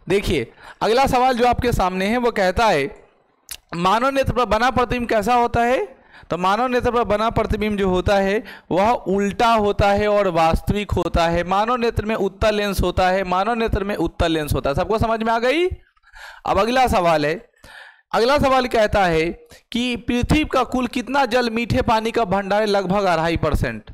देखिए अगला सवाल जो आपके सामने है वो कहता है मानव नेत्र पर बना प्रतिबिंब कैसा होता है। तो मानव नेत्र पर बना प्रतिबिंब जो होता है वह उल्टा होता है और वास्तविक होता है। मानव नेत्र में उत्तल लेंस होता है, मानव नेत्र में उत्तल लेंस होता है। सबको समझ में आ गई। अब अगला सवाल है, अगला सवाल कहता है कि पृथ्वी का कुल कितना जल मीठे पानी का भंडार है। लगभग 2.5%।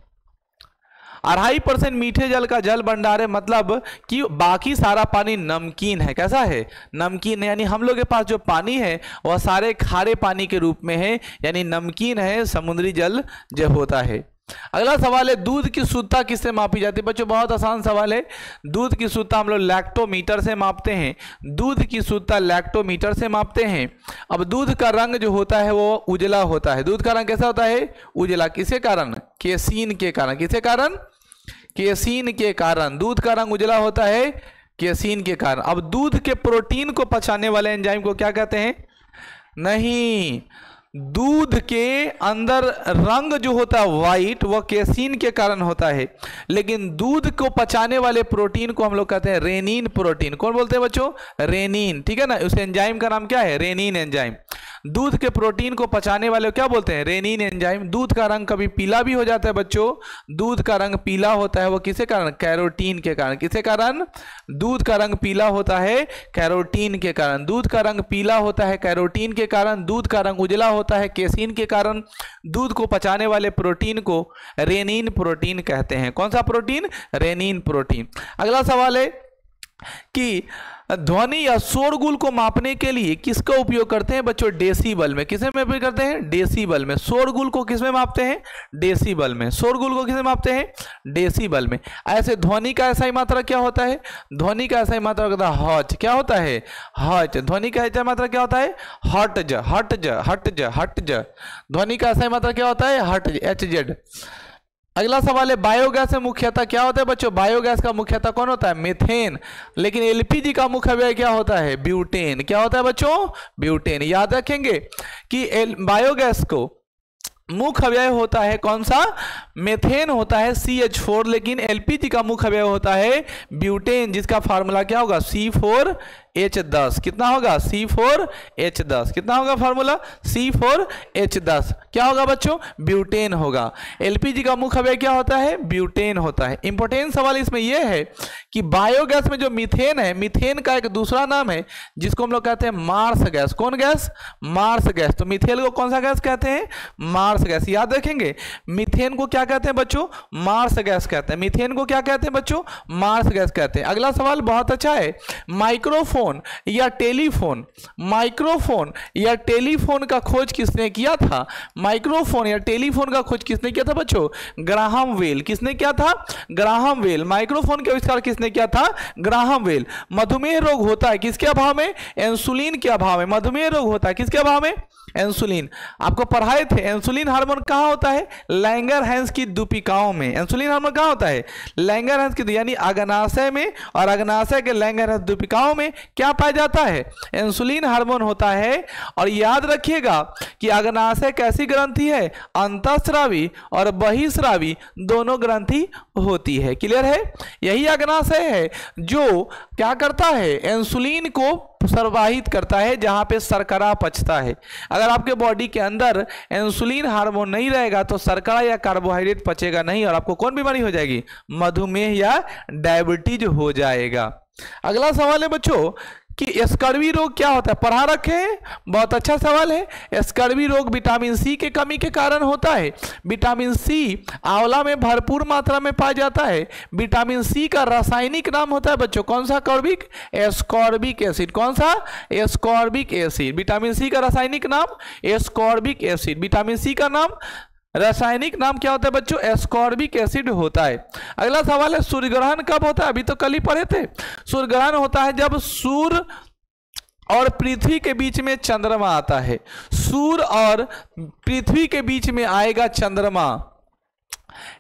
2.5% मीठे जल का जल भंडार है, मतलब कि बाकी सारा पानी नमकीन है। कैसा है? नमकीन है। यानी हम लोग के पास जो पानी है वह सारे खारे पानी के रूप में है, यानी नमकीन है, समुद्री जल जो होता है। अगला सवाल है दूध की शुद्धता किससे मापी जाती है। बच्चों बहुत आसान सवाल है। दूध की शुद्धता हम लोग लैक्टोमीटर से मापते हैं। दूध की शुद्धता लैक्टोमीटर से मापते हैं। अब दूध का रंग जो होता है वो उजला होता है। दूध का रंग कैसा होता है? उजला। किसके कारण? केसीन के कारण। किसके कारण? केसीन के कारण दूध का रंग उजला होता है, केसीन के कारण। अब दूध के प्रोटीन को पचाने वाले एंजाइम को क्या कहते हैं? नहीं, दूध के अंदर रंग जो होता है वाइट वह केसीन के कारण होता है, लेकिन दूध को पचाने वाले प्रोटीन को हम लोग कहते हैं रेनिन प्रोटीन। कौन बोलते हैं बच्चों? रेनिन। ठीक है ना। उस एंजाइम का नाम क्या है? Rennin enzyme. दूध के प्रोटीन को पचाने वाले क्या बोलते हैं? Rennin enzyme. दूध का रंग कभी पीला भी हो जाता है बच्चों। दूध का रंग पीला होता है वो किसके कारण? कैरोटीन के कारण। किसके कारण? दूध का रंग पीला होता है कैरोटीन के कारण। दूध का रंग पीला होता है कैरोटीन के कारण। दूध का रंग उजला होता है केसीन के कारण। दूध को पचाने वाले प्रोटीन को रेनिन प्रोटीन कहते हैं। कौन सा प्रोटीन? Rennin protein. अगला सवाल है कि ध्वनि या शोरगुल को मापने के लिए किसका उपयोग करते हैं बच्चों? डेसिबल में। किसमें उपयोग करते हैं? डेसिबल में। शोरगुल को किसमें मापते हैं? डेसिबल में। शोरगुल को किसमें मापते हैं? डेसिबल में। ऐसे ध्वनि का ऐसा ही मात्रा क्या होता है? ध्वनि का ऐसा ही मात्रा होता है हर्ट्ज। क्या होता है? हर्ट्ज। ध्वनि का ऐसा मात्रा क्या होता है? हर्ट्ज। Hertz hertz hertz. ध्वनि का ऐसा ही मात्रा क्या होता है? हर्ट्ज। HZ। अगला सवाल है बायोगैस में मुख्यतः क्या होता है बच्चों? बायोगैस का मुख्यतः कौन होता है? मीथेन। लेकिन एलपीजी का मुख्य अवयव क्या होता है? ब्यूटेन। क्या होता है बच्चों? ब्यूटेन। याद रखेंगे कि बायोगैस को मुख्य अवयव होता है कौन सा? मेथेन होता है CH4, लेकिन एलपीजी का मुख्य अवयव होता है ब्यूटेन, जिसका फार्मूला क्या होगा? C4H10। कितना होगा? C4H10। कितना होगा फार्मूला? C4H10। क्या होगा बच्चों? ब्यूटेन होगा। एलपीजी का मुख्य अवयव क्या होता है? ब्यूटेन होता है। इंपॉर्टेंट सवाल इसमें यह है कि बायोगैस में जो मीथेन है, मीथेन का एक दूसरा नाम है जिसको हम लोग कहते हैं मार्स गैस। कौन गैस? Marsh gas. तो मीथेन को कौन सा गैस कहते हैं? Marsh gas. याद रखेंगे मीथेन को क्या कहते हैं बच्चों? मार्स गैस कहते हैं। मीथेन को क्या कहते हैं बच्चों? मार्स गैस कहते हैं। अगला सवाल बहुत अच्छा है। माइक्रोफोन या टेलीफोन, माइक्रोफोन या टेलीफोन का खोज किसने किया था? माइक्रोफोन या टेलीफोन का खोज किसने किया था बच्चों? Graham Bell. किसने किया था? Graham bell. माइक्रोफोन का आविष्कार किसने किया था? Graham Bell. मधुमेह रोग होता है किसके अभाव में? इंसुलिन के अभाव में। मधुमेह रोग होता है किसके अभाव में? इंसुलिन। आपको पढ़ाए थे इंसुलिन हार्मोन कहाँ होता है? लैंगरहैंस की दूपिकाओं में। इंसुलिन हार्मोन कहाँ होता है? लैंगरहैंस की, यानी अग्नाशय में, और अग्नाशय के लैंगरहैंस दूपिकाओं में क्या पाया जाता है? इंसुलिन हार्मोन होता है। और याद रखिएगा कि अग्नाशय कैसी ग्रंथि है? अंतःस्रावी और बहिस्रावी दोनों ग्रंथि होती है। क्लियर है? यही अग्नाशय है जो क्या करता है? इंसुलिन को प्रवाहित करता है, जहां पे शर्करा पचता है। अगर आपके बॉडी के अंदर इंसुलिन हार्मोन नहीं रहेगा तो शर्करा या कार्बोहाइड्रेट पचेगा नहीं, और आपको कौन बीमारी हो जाएगी? मधुमेह या डायबिटीज हो जाएगा। अगला सवाल है बच्चों कि स्कर्वी रोग क्या होता है? पढ़ा रखे हैं, बहुत अच्छा सवाल है। स्कर्वी रोग विटामिन सी के कमी के कारण होता है। विटामिन सी आंवला में भरपूर मात्रा में पाया जाता है। विटामिन सी का रासायनिक नाम होता है बच्चों कौन सा? कॉर्बिक एस्कॉर्बिक एसिड। कौन सा? Ascorbic acid. विटामिन सी का रासायनिक नाम एस्कॉर्बिक एसिड। विटामिन सी का नाम रासायनिक नाम क्या होता है बच्चों? एस्कॉर्बिक एसिड होता है। अगला सवाल है सूर्यग्रहण कब होता है? अभी तो कल ही पढ़े थे। सूर्यग्रहण होता है जब सूर्य और पृथ्वी के बीच में चंद्रमा आता है। सूर्य और पृथ्वी के बीच में आएगा चंद्रमा,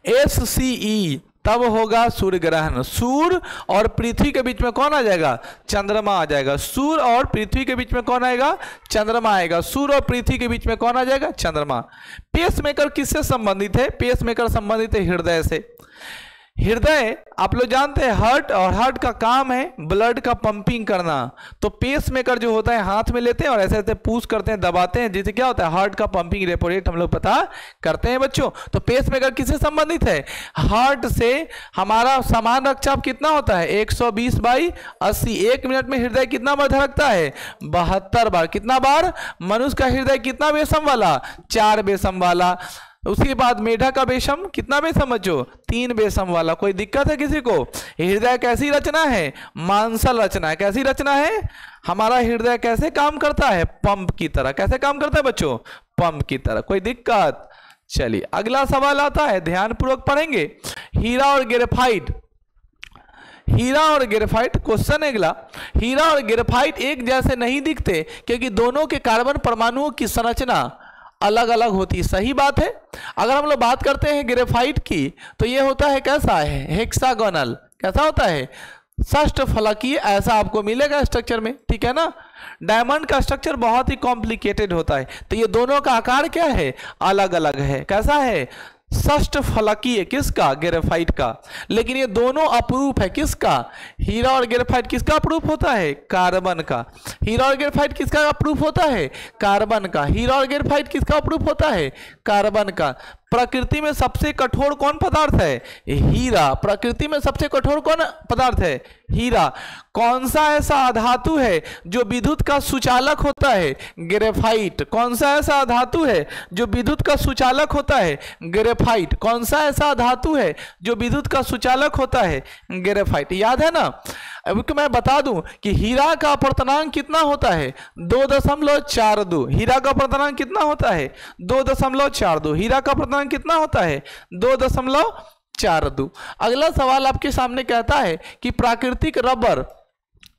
SCE, तब होगा सूर्य ग्रहण। सूर्य और पृथ्वी के बीच में कौन आ जाएगा? चंद्रमा आ जाएगा। सूर्य और पृथ्वी के बीच में कौन आएगा? चंद्रमा आएगा। सूर्य और पृथ्वी के बीच में कौन आ जाएगा? चंद्रमा। पेसमेकर किससे संबंधित है? पेसमेकर संबंधित है हृदय से। हृदय आप लोग जानते हैं हार्ट, और हार्ट का काम है ब्लड का पंपिंग करना। तो पेस मेकर जो होता है हाथ में लेते हैं और ऐसे ऐसे पुश करते हैं, दबाते हैं, जिससे क्या होता है हार्ट का पंपिंग रेपो रेट हम लोग पता करते हैं बच्चों। तो पेस मेकर किससे संबंधित है? हार्ट से। हमारा समान रक्तचाप कितना होता है? 120/80। 1 मिनट में हृदय कितना बार धड़कता है? 72 बार। कितना बार? मनुष्य का हृदय कितना बेसम वाला? 4 बेसम वाला। उसके बाद मेढक का बेसम कितना बेसम बच्चों? 3 बेसम वाला। कोई दिक्कत है किसी को? हृदय कैसी रचना है? मांसल रचना है। कैसी रचना है? हमारा हृदय कैसे काम करता है? पंप की तरह। कैसे काम करता है बच्चों? पंप की तरह। कोई दिक्कत? चलिए अगला सवाल आता है, ध्यान पूर्वक पढ़ेंगे। हीरा और ग्रेफाइट, हीरा और ग्रेफाइट क्वेश्चन अगला। हीरा और ग्रेफाइट एक जैसे नहीं दिखते क्योंकि दोनों के कार्बन परमाणुओं की संरचना अलग अलग होती है। सही बात है। अगर हम लोग बात करते हैं ग्रेफाइट की तो ये होता है कैसा है? हेक्सागोनल। कैसा होता है? षष्ठफलकीय। ऐसा आपको मिलेगा स्ट्रक्चर में, ठीक है ना। डायमंड का स्ट्रक्चर बहुत ही कॉम्प्लिकेटेड होता है, तो ये दोनों का आकार क्या है? अलग अलग है। कैसा है? षष्ठफलकीय। किसका? ग्रेफाइट का। लेकिन ये दोनों अपरूप है। किसका? हीरा और ग्रेफाइट किसका अपरूप होता है? कार्बन का। हीरा और ग्रेफाइट किसका अपरूप होता है? कार्बन का। हीरा और ग्रेफाइट किसका अपरूप होता है? कार्बन का। प्रकृति में सबसे कठोर कौन पदार्थ है? हीरा। प्रकृति में सबसे कठोर कौन पदार्थ है? हीरा। कौन सा ऐसा धातु है जो विद्युत का सुचालक होता है? ग्रेफाइट। कौन सा ऐसा धातु है जो विद्युत का सुचालक होता है? ग्रेफाइट। कौन सा ऐसा धातु है जो विद्युत का सुचालक होता है? ग्रेफाइट। याद है ना? अब मैं बता दूं कि हीरा का अपवर्तनांक कितना होता है? 2.42। हीरा का अपवर्तनांक कितना होता है? 2.42। हीरा का अपवर्तनांक कितना होता है? 2.42। अगला सवाल आपके सामने कहता है कि प्राकृतिक रबर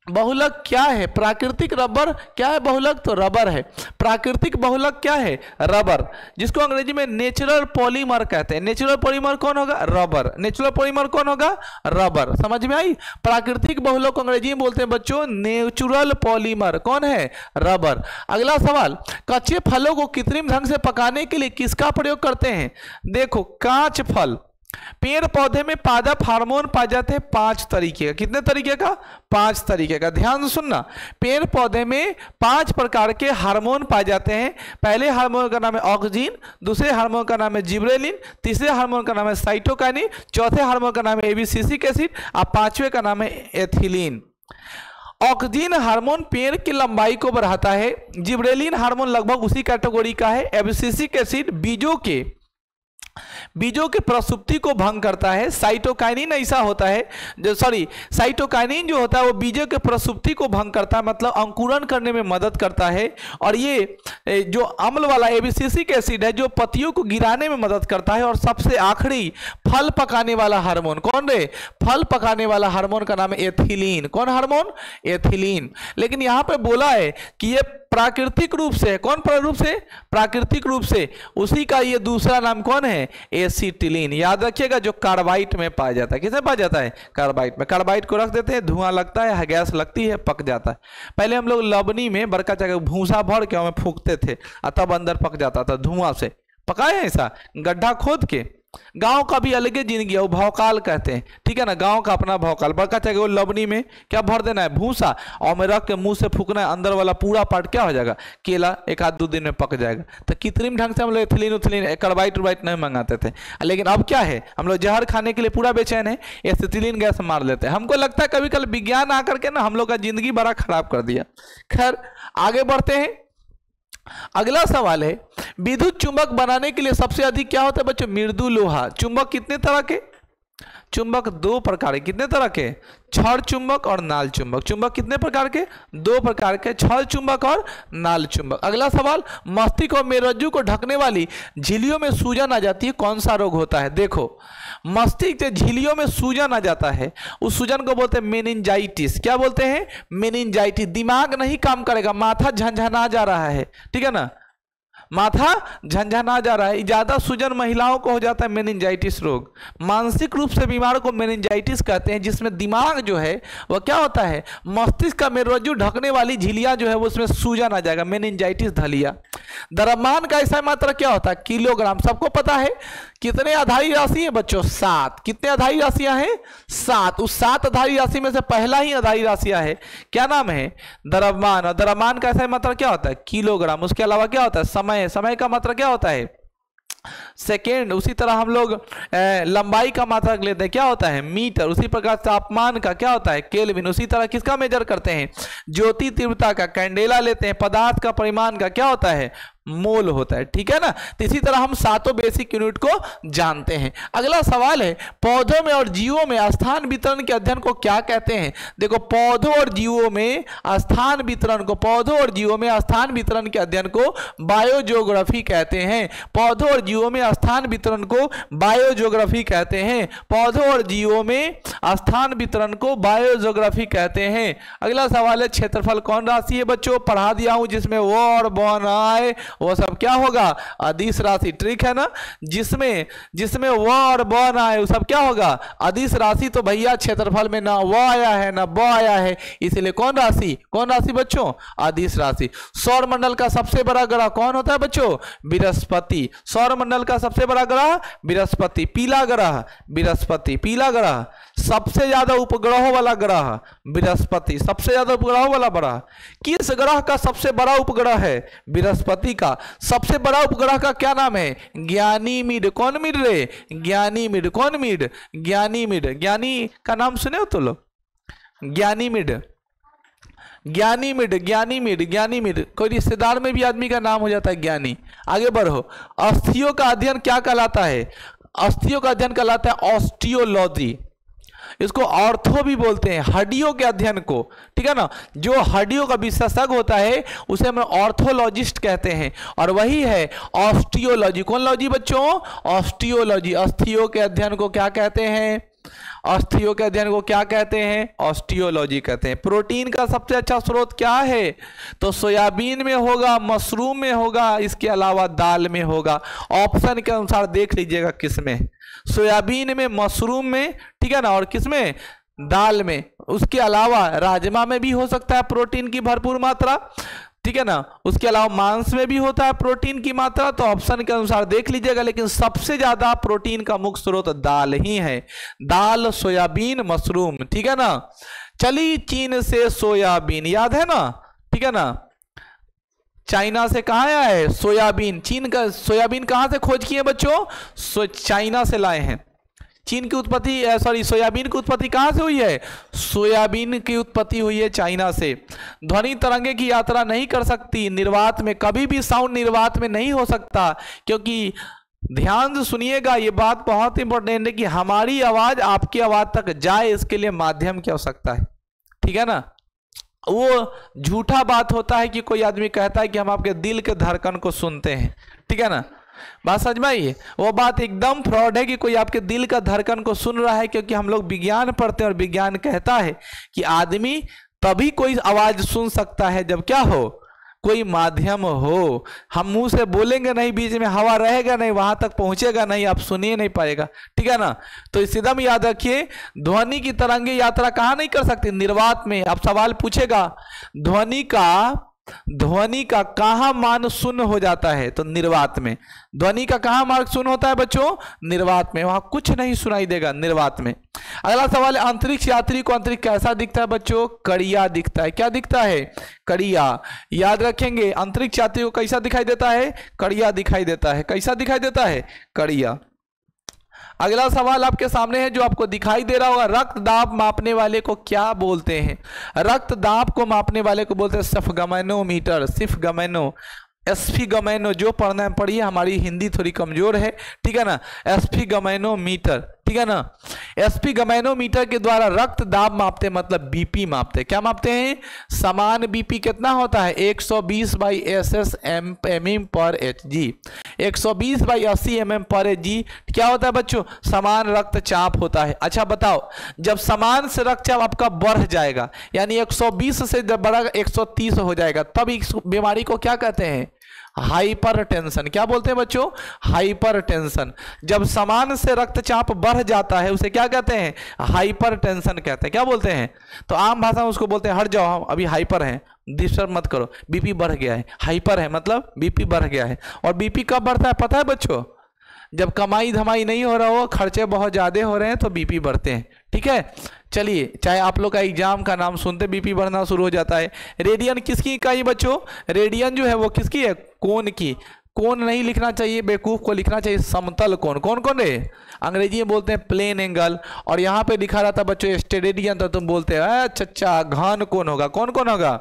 बहुलक क्या है? प्राकृतिक रबर क्या है? बहुलक तो रबर है। प्राकृतिक बहुलक क्या है? रबर, जिसको अंग्रेजी में नेचुरल पॉलीमर कहते हैं। नेचुरल पॉलीमर कौन होगा? रबर। नेचुरल पॉलीमर कौन होगा? रबर। समझ में आई? प्राकृतिक बहुलक को अंग्रेजी में बोलते हैं बच्चों नेचुरल पॉलीमर। कौन है? रबर। अगला सवाल, कच्चे फलों को कृत्रिम ढंग से पकाने के लिए किसका प्रयोग करते हैं? देखो, कांच फल। पेड़ पौधे में पादप हार्मोन पाए जाते हैं 5 तरीके का। कितने तरीके का? 5 तरीके का। ध्यान से सुनना। पेड़ पौधे में 5 प्रकार के हार्मोन पाए जाते हैं। पहले हार्मोन का नाम है ऑक्सीन, दूसरे हार्मोन का नाम है जिब्रेलिन, तीसरे हार्मोन का नाम है साइटोकाइनिन, चौथे हार्मोन का नाम है एबिसिसिक एसिड और पांचवें का नाम है एथिलीन। ऑक्सीन हार्मोन पेड़ की लंबाई को बढ़ाता है। जिब्रेलिन हार्मोन लगभग उसी कैटेगरी का है। एबिसिसिक एसिड बीजों के प्रसुप्ति को भंग करता है। साइटोकाइनिन ऐसा होता है साइटोकाइनिन जो होता है वो बीजों के प्रसुप्ति को भंग करता है, मतलब अंकुरन करने में मदद करता है। और ये जो अम्ल वाला एबिसिसिक एसिड है जो पत्तियों को गिराने में मदद करता है। और सबसे आखिरी फल पकाने वाला हार्मोन कौन रे? फल पकाने वाला हार्मोन का नाम है एथिलीन। कौन हार्मोन? एथिलीन। लेकिन यहां पे बोला है कि ये प्राकृतिक रूप से, कौन रूप से? प्राकृतिक रूप से। उसी का ये दूसरा नाम कौन है? एसिटिलीन। याद रखिएगा, जो कार्बाइट में पाया जाता है। किसमें पाया जाता है? कार्बाइट में। कार्बाइट को रख देते हैं, धुआं लगता है, गैस लगती है, पक जाता है। पहले हम लोग लबनी में बड़का जगह भूसा भर के हमें फूंकते थे, तब अंदर पक जाता था। धुआं से पकाए ऐसा गड्ढा खोद के। गांव का भी अलग जिंदगी है, वो भौकाल कहते हैं, ठीक है ना। गांव का अपना भौकाल। बड़का चाहिए वो लबनी में क्या भर देना है? भूसा, और में रख के मुंह से फूकना है, अंदर वाला पूरा पार्ट क्या हो जाएगा? केला। 1-2 दिन में पक जाएगा। तो कृत्रिम ढंग से हम लोग एथिलीन कार्बाइट नहीं मंगाते थे। लेकिन अब क्या है, हम लोग जहर खाने के लिए पूरा बेचैन है, एसिटिलीन गैस मार लेते हैं। हमको लगता है कभी कल विज्ञान आकर के ना हम लोग का जिंदगी बड़ा खराब कर दिया। खैर आगे बढ़ते हैं। अगला सवाल है, विद्युत चुंबक बनाने के लिए सबसे अधिक क्या होता है बच्चों? मृदु लोहा। चुंबक कितने तरह के? चुंबक 2 प्रकार के। कितने तरह के? छड़ चुंबक और नाल चुंबक। चुंबक कितने प्रकार के? 2 प्रकार के, छड़ चुंबक और नाल चुंबक। अगला सवाल, मस्तिष्क और मेरुरज्जु को ढकने वाली झिल्लियों में सूजन आ जाती है, कौन सा रोग होता है? देखो, मस्तिष्क से झिल्लियों में सूजन आ जाता है, उस सूजन को बोलते हैं मेनिंजाइटिस। क्या बोलते हैं? मेनिंजाइटिस। दिमाग नहीं काम करेगा, माथा झनझना जा रहा है, ठीक है ना। माथा झंझना जा रहा है, ज्यादा सूजन महिलाओं को हो जाता है मेनिंजाइटिस रोग। मानसिक रूप से बीमार को मेनिंजाइटिस कहते हैं, जिसमें दिमाग जो है वह क्या होता है, मस्तिष्क का मेरुरज्जु ढकने वाली झिल्लियां जो है वो उसमें सूजन आ जाएगा, मेनिंजाइटिस धलिया। द्रव्यमान का ऐसा मात्रा क्या होता है, किलोग्राम। सबको पता है कितने आधारी राशि है बच्चों, 7। कितने आधारी राशियां हैं, 7। उस 7 आधारी राशि में से पहला ही आधारी राशियां है, क्या नाम है, द्रव्यमान। और द्रव्यमान का ऐसा मात्रा क्या होता है, किलोग्राम। उसके अलावा क्या होता है, समय। समय का मात्रा क्या होता है, सेकेंड। उसी तरह हम लोग लंबाई का मात्रक लेते हैं, क्या होता है, मीटर। उसी प्रकार तापमान का क्या होता है, केल्विन। उसी तरह किसका मेजर करते हैं, ज्योति तीव्रता का, कैंडेला लेते हैं। पदार्थ का परिमाण का क्या होता है, मोल होता है, ठीक है ना। तो इसी तरह हम 7 बेसिक यूनिट को जानते हैं। अगला सवाल है, पौधों में और जीवों में स्थान वितरण के अध्ययन को क्या कहते हैं। देखो, पौधों और जीवों में स्थान वितरण को, पौधों और जीवों में स्थान वितरण के अध्ययन को बायोजियोग्राफी कहते हैं। पौधों और जीवों में स्थान वितरण को बायोजियोग्राफी कहते हैं। पौधों और जीवों में स्थान वितरण को बायोजियोग्राफी कहते हैं। अगला सवाल है, क्षेत्रफल कौन राशि है बच्चों, पढ़ा दिया हूं, जिसमें वो और बॉन आए वो सब क्या होगा, अदिश राशि। ट्रिक है ना, जिसमें व और ब ना आए वो सब क्या होगा, अदिश राशि। तो भैया क्षेत्रफल में ना व आया है ना ब आया है, इसलिए कौन राशि, कौन राशि बच्चों, अदिश राशि। सौर मंडल का सबसे बड़ा ग्रह कौन होता है बच्चों, बृहस्पति। सौर मंडल का सबसे बड़ा ग्रह बृहस्पति। पीला ग्रह बृहस्पति, पीला ग्रह। सबसे ज्यादा उपग्रहों वाला ग्रह बृहस्पति, सबसे ज्यादा उपग्रहों वाला ग्रह। किस ग्रह का सबसे बड़ा उपग्रह है, बृहस्पति का। सबसे बड़ा उपग्रह का क्या नाम है, ज्ञानीमिड। कौन मिड रे, ज्ञानीमिड। कौन मिड, ज्ञानीमिड। ज्ञानी का नाम सुने हो तो लोग, ज्ञानीमिड, ज्ञानीमिड, ज्ञानीमिड, ज्ञानीमिड। कोई रिश्तेदार में भी आदमी का नाम हो जाता है ज्ञानी। आगे बढ़ो। अस्थियों का अध्ययन क्या कहलाता है, अस्थियों का अध्ययन कहलाता है ऑस्टियोलॉजी। इसको ऑर्थो भी बोलते हैं, हड्डियों के अध्ययन को, ठीक है ना। जो हड्डियों का विशेषज्ञ होता है उसे हम ऑर्थोलॉजिस्ट कहते हैं, और वही है ऑस्टियोलॉजी। कौन लॉजी बच्चों, ऑस्टियोलॉजी। अस्थियों के अध्ययन को क्या कहते हैं, अस्थियों के अध्ययन को क्या कहते हैं, ऑस्टियोलॉजी कहते हैं। प्रोटीन का सबसे अच्छा स्रोत क्या है, तो सोयाबीन में होगा, मशरूम में होगा, इसके अलावा दाल में होगा। ऑप्शन के अनुसार देख लीजिएगा किसमें, सोयाबीन में, मशरूम में, ठीक है ना, और किसमें, दाल में। उसके अलावा राजमा में भी हो सकता है प्रोटीन की भरपूर मात्रा, ठीक है ना। उसके अलावा मांस में भी होता है प्रोटीन की मात्रा, तो ऑप्शन के अनुसार देख लीजिएगा। लेकिन सबसे ज्यादा प्रोटीन का मुख्य स्रोत दाल ही है, दाल, सोयाबीन, मशरूम, ठीक है ना। चली चीन से सोयाबीन, याद है ना, ठीक है ना। चाइना से कहाँ आया है सोयाबीन, चीन का सोयाबीन कहाँ से खोज किए बच्चों, चाइना से लाए हैं। चीन की उत्पत्ति, सॉरी, सोयाबीन की उत्पत्ति कहाँ से हुई है, सोयाबीन की उत्पत्ति हुई है चाइना से। ध्वनि तरंगे की यात्रा नहीं कर सकती निर्वात में, कभी भी साउंड निर्वात में नहीं हो सकता, क्योंकि ध्यान से सुनिएगा, ये बात बहुत इंपॉर्टेंट है कि हमारी आवाज आपकी आवाज तक जाए, इसके लिए माध्यम की आवश्यकता है, ठीक है ना। वो झूठा बात होता है कि कोई आदमी कहता है कि हम आपके दिल के धड़कन को सुनते हैं, ठीक है ना। बात समझ में आई, वो बात एकदम फ्रॉड है कि कोई आपके दिल का धड़कन को सुन रहा है, क्योंकि हम लोग विज्ञान पढ़ते हैं और विज्ञान कहता है कि आदमी तभी कोई आवाज सुन सकता है जब क्या हो, कोई माध्यम हो। हम मुंह से बोलेंगे नहीं, बीच में हवा रहेगा नहीं, वहां तक पहुंचेगा नहीं, आप सुनिए नहीं पाएगा, ठीक है ना। तो इस एकदम याद रखिए, ध्वनि की तरंगे यात्रा कहाँ नहीं कर सकती, निर्वात में। अब सवाल पूछेगा ध्वनि का कहाँ मान शून्य हो जाता है, तो निर्वात में। ध्वनि का कहाँ मान शून्य होता है बच्चों, निर्वात में, वहां कुछ नहीं सुनाई देगा, निर्वात में। अगला सवाल है, अंतरिक्ष यात्री को अंतरिक्ष कैसा दिखता है बच्चों, कड़िया दिखता है। क्या दिखता है, कड़िया। याद रखेंगे, अंतरिक्ष यात्री को कैसा दिखाई देता है, कड़िया दिखाई देता है। कैसा दिखाई देता है, कड़िया। अगला सवाल आपके सामने है जो आपको दिखाई दे रहा होगा, रक्त दाब मापने वाले को क्या बोलते हैं। रक्त दाब को मापने वाले को बोलते हैं सफगमैनोमीटर, सिफगमैनो, एस्फिगमैनो। जो पढ़ना है पढ़िए, हमारी हिंदी थोड़ी कमजोर है, ठीक है ना। एस्फिगमैनोमीटर, ठीक है ना। एस्फिगमैनोमीटर के द्वारा रक्त दाब मापते, मतलब बीपी मापते। क्या मापते हैं, समान बीपी कितना होता है, 120/SS mm पर HG। 120/80 mm पर HG क्या होता है बच्चों, समान रक्तचाप होता है। अच्छा बताओ, जब समान से रक्तचाप आपका बढ़ जाएगा, यानी 120 से जब बढ़ा 130 हो जाएगा, तब इस बीमारी को क्या कहते हैं, हाइपरटेंशन। क्या बोलते हैं बच्चों? हाइपरटेंशन। जब सामान्य से रक्तचाप बढ़ जाता है उसे क्या कहते हैं? हाइपरटेंशन कहते हैं। क्या बोलते हैं? तो आम भाषा में उसको बोलते हैं हट जाओ, हम अभी हाइपर हैं, डिस्टर्ब मत करो, बीपी बढ़ गया है। हाइपर है मतलब बीपी बढ़ गया है। और बीपी कब बढ़ता है पता है बच्चों? जब कमाई धमाई नहीं हो रहा हो, खर्चे बहुत ज़्यादा हो रहे हैं तो बीपी बढ़ते हैं। ठीक है, चलिए, चाहे आप लोग का एग्जाम का नाम सुनते बीपी बढ़ना शुरू हो जाता है। रेडियन किसकी इकाई बच्चों? रेडियन जो है वो किसकी है? कोण की। कोण नहीं लिखना चाहिए, बेवकूफ को लिखना चाहिए समतल कोण। कौन कौन रे? अंग्रेजी में बोलते हैं प्लेन एंगल, और यहाँ पे लिखा रहता बच्चों स्टेरेडियन, तो तुम बोलते हैं अच्छा घन कोण होगा। कौन कौन होगा?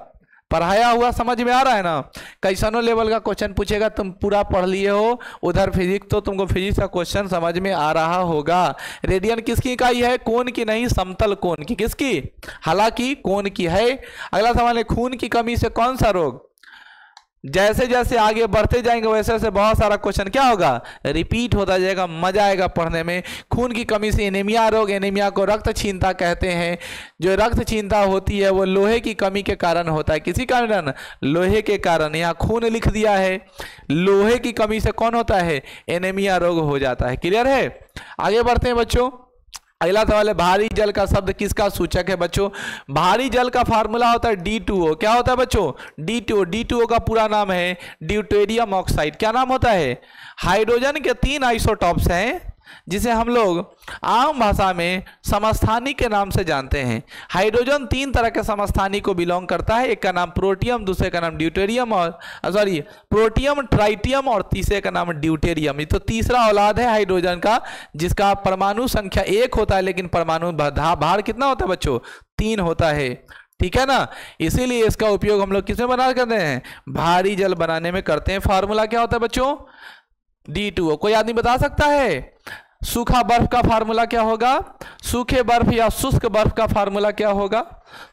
पढ़ाया हुआ समझ में आ रहा है ना? कैसनो लेवल का क्वेश्चन पूछेगा, तुम पूरा पढ़ लिए हो उधर फिजिक्स, तो तुमको फिजिक्स का क्वेश्चन समझ में आ रहा होगा। रेडियन किसकी इकाई है? कोण की नहीं, समतल कोण की। किसकी? हालांकि कोण की है। अगला सवाल है, खून की कमी से कौन सा रोग? जैसे जैसे आगे बढ़ते जाएंगे वैसे वैसे बहुत सारा क्वेश्चन क्या होगा? रिपीट होता जाएगा, मजा आएगा पढ़ने में। खून की कमी से एनीमिया रोग, एनीमिया को रक्तहीनता कहते हैं। जो रक्तहीनता होती है वो लोहे की कमी के कारण होता है। किसी कारण? लोहे के कारण। यहाँ खून लिख दिया है, लोहे की कमी से कौन होता है? एनीमिया रोग हो जाता है। क्लियर है? आगे बढ़ते हैं बच्चों। अगला सवाल है, भारी जल का शब्द किसका सूचक है बच्चों? भारी जल का फार्मूला होता है D2O। क्या होता है बच्चों? D2O। D2O का पूरा नाम है ड्यूटेरियम ऑक्साइड। क्या नाम होता है? हाइड्रोजन के 3 आइसोटॉप्स हैं जिसे हम लोग आम भाषा में समस्थानिक के नाम से जानते हैं। हाइड्रोजन 3 तरह के समस्थानिक को बिलोंग करता है। एक का नाम प्रोटियम, दूसरे का नाम ड्यूटेरियम, और प्रोटियम, ट्राइटियम, और तीसरे का नाम ड्यूटेरियम। ये तो तीसरा औलाद है हाइड्रोजन का, जिसका परमाणु संख्या 1 होता है, लेकिन परमाणु भार कितना होता है बच्चों? 3 होता है। ठीक है ना? इसीलिए इसका उपयोग हम लोग किसमें बना करते हैं? भारी जल बनाने में करते हैं। फार्मूला क्या होता है बच्चों? D2O। कोई आदमी बता सकता है? सूखा बर्फ का फार्मूला क्या होगा? सूखे बर्फ या शुष्क बर्फ का फार्मूला क्या होगा?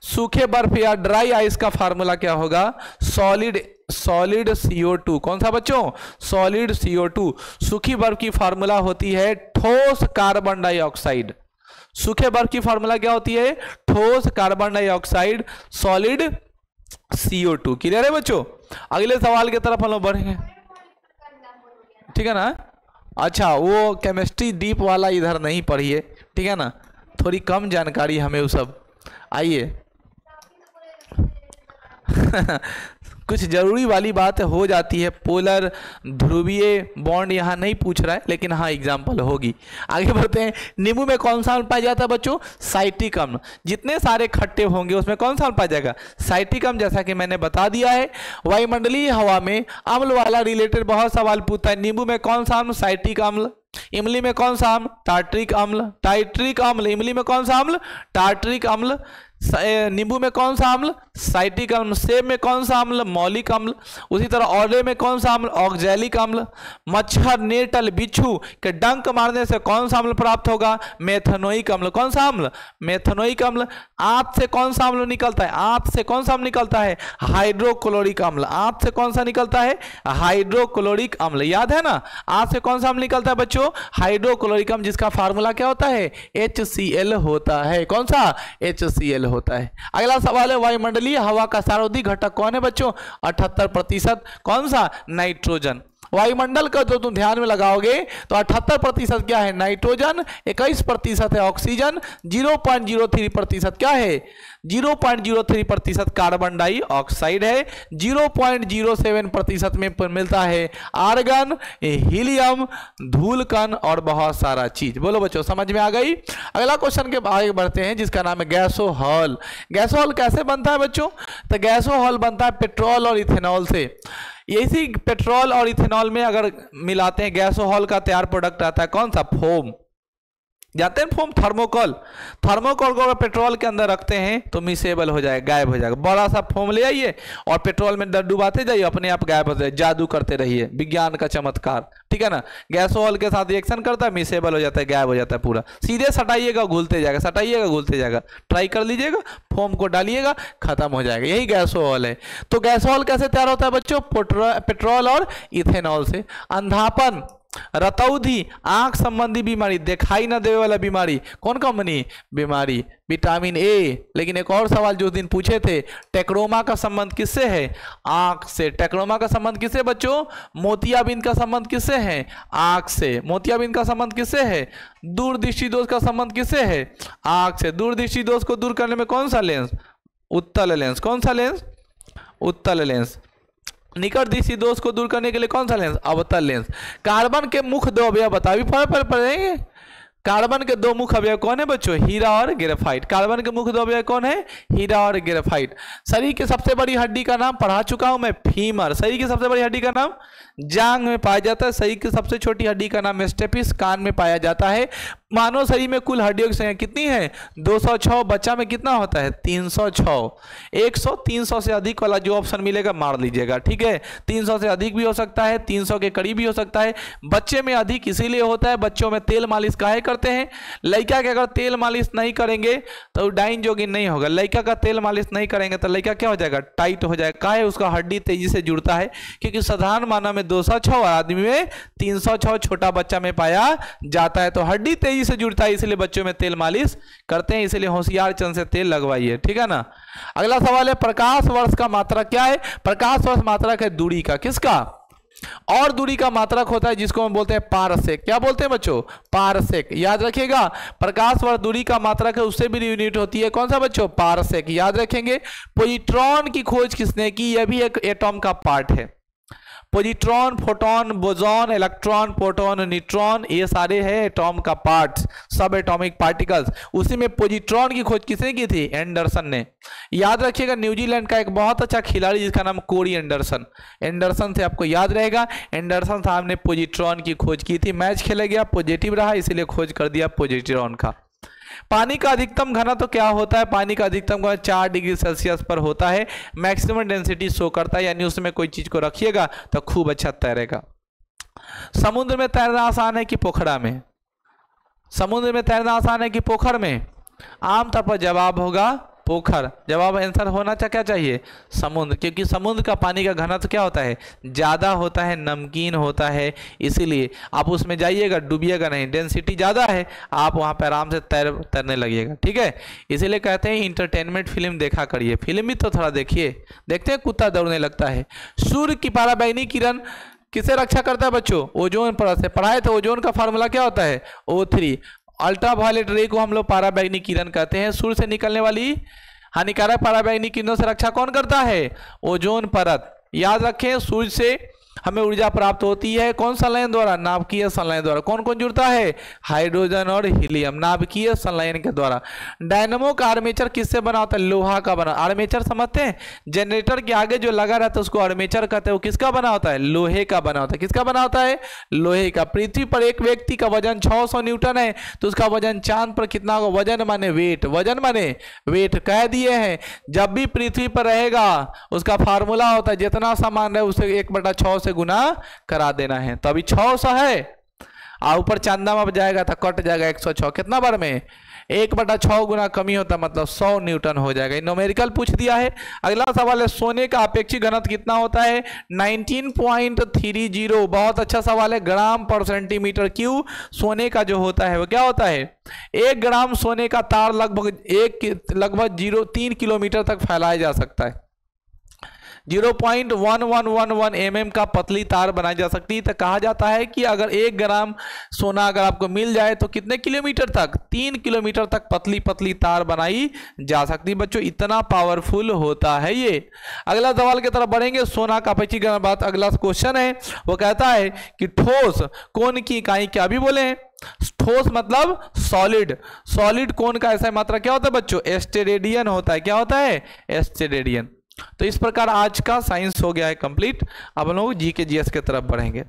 सूखे बर्फ या ड्राई आइस का फार्मूला क्या होगा? Solid CO2। कौन सा बच्चों? Solid CO2। सूखी बर्फ की फार्मूला होती है ठोस कार्बन डाइऑक्साइड। सूखे बर्फ की फार्मूला क्या होती है? ठोस carbon dioxide, solid CO2। Clear है बच्चों? अगले सवाल की तरफ हम लोग बढ़ेंगे। ठीक है ना? अच्छा, वो केमिस्ट्री डीप वाला इधर नहीं पढ़िए, ठीक है ना? थोड़ी कम जानकारी हमें वो सब। आइए कुछ जरूरी वाली बात हो जाती है। पोलर ध्रुवीय बॉन्ड यहाँ नहीं पूछ रहा है, लेकिन हाँ एग्जाम्पल होगी। आगे बढ़ते हैं। नींबू में कौन सा अम्ल पाया जाता है बच्चों? साइट्रिक अम्ल। जितने सारे खट्टे होंगे उसमें कौन सा अम्ल पाया जाएगा? साइट्रिक अम्ल। जैसा कि मैंने बता दिया है, वायुमंडलीय हवा में अम्ल वाला रिलेटेड बहुत सवाल पूछता है। नींबू में कौन सा अम्ल? साइट्रिक अम्ल। इमली में कौन सा अम्ल? टार्ट्रिक अम्ल। टाइट्रिक अम्ल। इमली में कौन सा अम्ल? टार्ट्रिक अम्ल। नींबू में कौन सा अम्ल? साइट्रिक अम्ल। सेब में कौन सा अम्ल? मौलिक अम्ल। उसी तरह औले में कौन सा अम्ल? ऑक्जेलिक अम्ल। मच्छर, नेटल, बिच्छू के डंक मारने से कौन सा अम्ल प्राप्त होगा? मेथनोइक अम्ल। कौन सा अम्ल? मेथनोइक अम्ल। आंत से कौन सा अम्ल निकलता है? आंत से कौन सा अम्ल निकलता है? हाइड्रोक्लोरिक अम्ल। आंत से कौन सा निकलता है? हाइड्रोक्लोरिक अम्ल। याद है ना? आंत से कौन सा अम्ल निकलता है बच्चों? हाइड्रोक्लोरिक अम्ल, जिसका फार्मूला क्या होता है? HCl होता है। कौन सा? HCl होता है। अगला सवाल है, वायुमंडलीय हवा का सर्वाधिक घटक कौन है बच्चों? 78%। कौन सा? नाइट्रोजन। वायुमंडल का जो तुम ध्यान में लगाओगे तो 78% क्या है? नाइट्रोजन। 21% है ऑक्सीजन। 0.03% क्या है? 0.03% कार्बन डाइऑक्साइड है। 0.07% में मिलता है आर्गन, हीलियम, धूलकण और बहुत सारा चीज। बोलो बच्चों, समझ में आ गई? अगला क्वेश्चन के आगे बढ़ते हैं, जिसका नाम है गैसोहॉल। गैसोहॉल कैसे बनता है बच्चों? तो गैसोहॉल बनता है पेट्रोल और इथेनॉल से। इसी पेट्रोल और इथेनॉल में अगर मिलाते हैं, गैसोहॉल का तैयार प्रोडक्ट आता है कौन सा? फोम। जानते हैं फोम? थर्मोकोल। थर्मोकोल को अगर पेट्रोल के अंदर रखते हैं तो मिसेबल हो जाएगा, गायब हो जाएगा। बड़ा सा फोम ले आइए और पेट्रोल में डुबाते जाइए, अपने आप गायब हो जाए। जादू करते रहिए, विज्ञान का चमत्कार। ठीक है ना? गैसोहॉल के साथ रिएक्शन करता है, मिसेबल हो जाता है, गायब हो जाता है पूरा। सीधे सटाइएगा, घुलते जाएगा, सटाइएगा, घुलते जाएगा। ट्राई कर लीजिएगा, फोम को डालिएगा, खत्म हो जाएगा। यही गैसोहॉल है। तो गैसोहॉल कैसे तैयार होता है बच्चों? पेट्रोल और इथेनॉल से। अंधापन रतौंधी आंख संबंधी बीमारी, दिखाई न देने वाला बीमारी, कौन कंपनी बीमारी, विटामिन ए। लेकिन एक और सवाल जो उस दिन पूछे थे, टेक्रोमा का संबंध किससे है, आंख से। टेक्रोमा का संबंध किससे बच्चों, मोतियाबिंद का संबंध किससे है, आंख से। मोतियाबिंद का संबंध किससे है, दूरदृष्टि दोष का संबंध किससे है, आंख से। दूरदृष्टि दोष को दूर करने में कौन सा लेंस, उत्तल लेंस। कौन सा लेंस, उत्तल लेंस। निकट दृष्टि दोष को दूर करने के लिए कौन सा लेंस, अवतल लेंस। कार्बन के मुख्य दो अवयव बताओ, पढ़ेंगे। कार्बन के दो मुख्य अवयव कौन है बच्चों, हीरा और ग्रेफाइट। कार्बन के मुख्य दो अवयव कौन है, हीरा और ग्रेफाइट। शरीर की सबसे बड़ी हड्डी का नाम पढ़ा चुका हूं मैं, फीमर। शरीर की सबसे बड़ी हड्डी का नाम जांघ में पाया जाता है। शरीर की सबसे छोटी हड्डी का नाम स्टेपिस, कान में पाया जाता है। मानव शरीर में कुल हड्डियों की संख्या कितनी है, 206। बच्चा में कितना होता है, 306। 100 300 से अधिक वाला जो ऑप्शन मिलेगा मार लीजिएगा, ठीक है। 300 से अधिक भी हो सकता है, 300 के करीब भी हो सकता है। बच्चे में अधिक इसीलिए होता है, बच्चों में तेल मालिश काहे करते हैं। लड़का के अगर तेल मालिश नहीं करेंगे तो डाइन जोगिन नहीं होगा। लड़का का तेल मालिश नहीं करेंगे तो लड़का क्या हो जाएगा, टाइट हो जाएगा। काहे, उसका हड्डी तेजी से जुड़ता है, क्योंकि साधारण मानव में 206 और आदमी में 306 छोटा बच्चा में पाया जाता है। तो हड्डी तेजी से जुड़ता है, इसलिए बच्चों में तेल मालिश करते हैं। इसलिए होशियार चंद से तेल लगवाइए, ठीक है ना। अगला सवाल है, प्रकाश वर्ष का मात्रक क्या है। प्रकाश वर्ष मात्रक है दूरी का, किसका, और दूरी का मात्रक होता है जिसको हम बोलते हैं पारसेक। क्या बोलते हैं बच्चों, पारसेक। याद रखिएगा, प्रकाश वर्ष दूरी का मात्रक है, उससे भी यूनिट होती है कौन सा बच्चों, पारसेक। याद रखेंगे। पॉजिट्रॉन की खोज किसने की, यह भी एक एटॉम का पार्ट है। Positron, photon, boson, electron, proton, neutron, ये सारे हैं एटॉम का पार्ट, सब एटॉमिक पार्टिकल्स। उसी में पॉजिट्रॉन की खोज किसने की थी, एंडरसन ने। याद रखिएगा, न्यूजीलैंड का एक बहुत अच्छा खिलाड़ी जिसका नाम कोरी एंडरसन। एंडरसन से आपको याद रहेगा, एंडरसन साहब ने पॉजिट्रॉन की खोज की थी। मैच खेला गया, पॉजिटिव रहा, इसीलिए खोज कर दिया पॉजिट्रॉन का। पानी का अधिकतम घनत्व तो क्या होता है, पानी का अधिकतम घनत्व 4 डिग्री सेल्सियस पर होता है। मैक्सिमम डेंसिटी शो करता है, यानी उसमें कोई चीज को रखिएगा तो खूब अच्छा तैरेगा। समुद्र में तैरना आसान है कि पोखरा में, समुद्र में तैरना आसान है कि पोखर में। आमतौर पर जवाब होगा पोखर। जवाब आंसर होना क्या चाहिए, समुद्र, क्योंकि समुद्र का पानी का घनत्व क्या होता है, ज़्यादा होता है, नमकीन होता है। इसीलिए आप उसमें जाइएगा, डूबिएगा नहीं, डेंसिटी ज़्यादा है, आप वहाँ पर आराम से तैरने लगिएगा, ठीक है। इसीलिए कहते हैं इंटरटेनमेंट फिल्म देखा करिए, फिल्म भी तो थोड़ा देखिए। देखते हैं कुत्ता दौड़ने लगता है। सूर्य की पराबैंगनी किरण किसे रक्षा करता है बच्चों, ओजोन परत से। पढ़ाए तो ओजोन का फार्मूला क्या होता है, O3। अल्ट्रावायलेट रे को हम लोग पराबैंगनी किरण कहते हैं। सूर्य से निकलने वाली हानिकारक पराबैंगनी किरणों से रक्षा कौन करता है, ओजोन परत। याद रखें, सूर्य से हमें ऊर्जा प्राप्त होती है कौन संलयन द्वारा, नाभिकीय संलयन द्वारा। कौन कौन जुड़ता है, हाइड्रोजन और हीलियम, नाभिकीय संलयन के द्वारा। डायनामो का आर्मेचर किससे बना होता है, लोहा का बना। आर्मेचर समझते हैं, जनरेटर के आगे जो लगा रहता है उसको आर्मेचर कहते हैं। वो किसका बना होता है, लोहे का बना होता है। किसका बना होता है, लोहे का। पृथ्वी पर एक व्यक्ति का वजन 600 न्यूटन है, तो उसका वजन चांद पर कितना होगा, वजन माने वेट, वजन माने वेट कह दिए हैं। जब भी पृथ्वी पर रहेगा उसका फार्मूला होता है, जितना सामान रहे उसे 1/6 से गुना करा देना है। तो अभी 600 है, ऊपर चांदा में जाएगा तो कट जाएगा 106। कितना बार में, 1/6 गुना कमी होता, मतलब 100 न्यूटन हो जाएगा। न्यूमेरिकल पूछ दिया है। अगला सवाल है, सोने का अपेक्षित घनत्व कितना होता है, 19.30। बहुत अच्छा सवाल है। ग्राम पर सेंटीमीटर क्यूब सोने का जो होता है वो क्या होता है, 1 ग्राम सोने का तार लगभग 3 किलोमीटर तक फैलाया जा सकता है। 0.1111 mm का पतली तार बनाई जा सकती है। तो कहा जाता है कि अगर 1 ग्राम सोना अगर आपको मिल जाए तो कितने किलोमीटर तक, 3 किलोमीटर तक पतली पतली तार बनाई जा सकती है। बच्चों इतना पावरफुल होता है ये। अगला सवाल की तरफ बढ़ेंगे, सोना का अपेक्षित घनत्व। बात अगला क्वेश्चन है, वो कहता है कि ठोस कोण की इकाई क्या भी बोले हैं, ठोस मतलब सॉलिड। सॉलिड कोण का ऐसा मात्रा क्या होता है बच्चों, एस्टेरेडियन होता है। क्या होता है, एस्टेरेडियन। तो इस प्रकार आज का साइंस हो गया है कंप्लीट। अब हम लोग जी के जीएस की तरफ बढ़ेंगे।